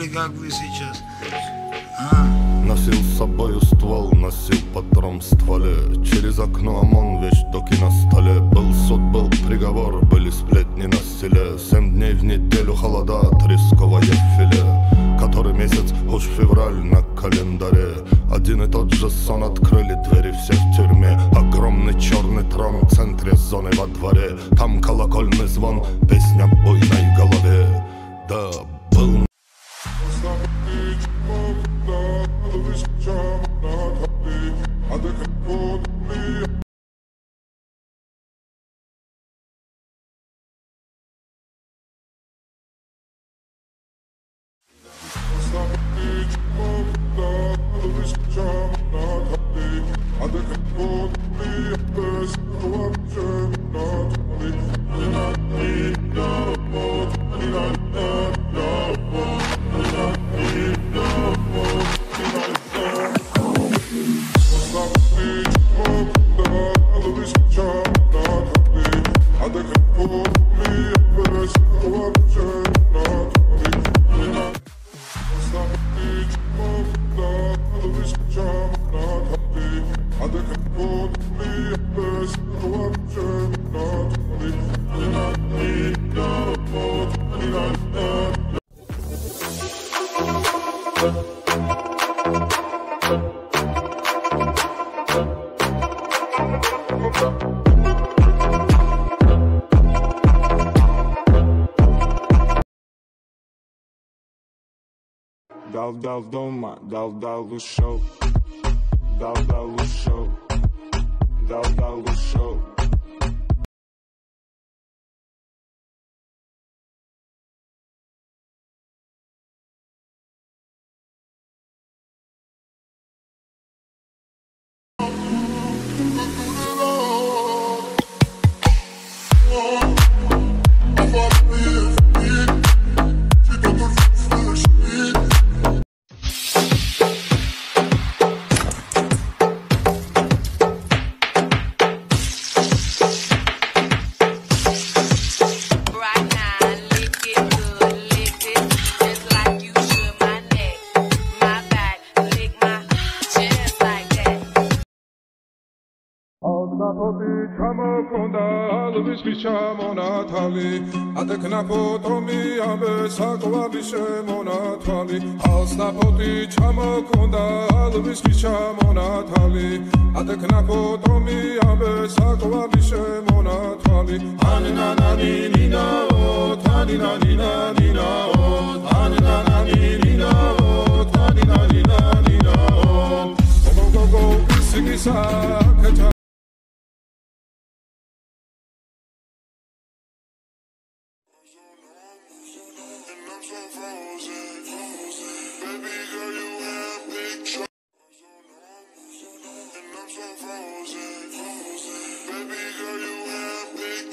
были как вы сейчас. Носил с собою ствол, носил патрон в стволе. Через окно ОМОН, вещдоки на столе. Был суд, был приговор, были сплетни на селе. 7 дней в неделю холода, тресковое филе. Который месяц, уж февраль на календаре. Один и тот же сон, открыли двери все в тюрьме. Огромный черный трон в центре зоны во дворе. Там колокольный звон, песня в буйной голове. Да, был Дал дома, дал ушел, дал ушел, дал ушел. ჩამოქონდა ალვისის ჩამონათალი ადეკნაფოტო მიამბე საკვარი შემონათალი ალსნაფოტი ჩამოქონდა ალვისის ჩამონათალი ადეკნაფოტო მიამბე საკვარი შემონათალი ანინანანინინაო თანინანინანინაო ანინანანინინაო თანინანინანინაო გოგოგოგო ისიგისა ქეჩა Baby girl, you have big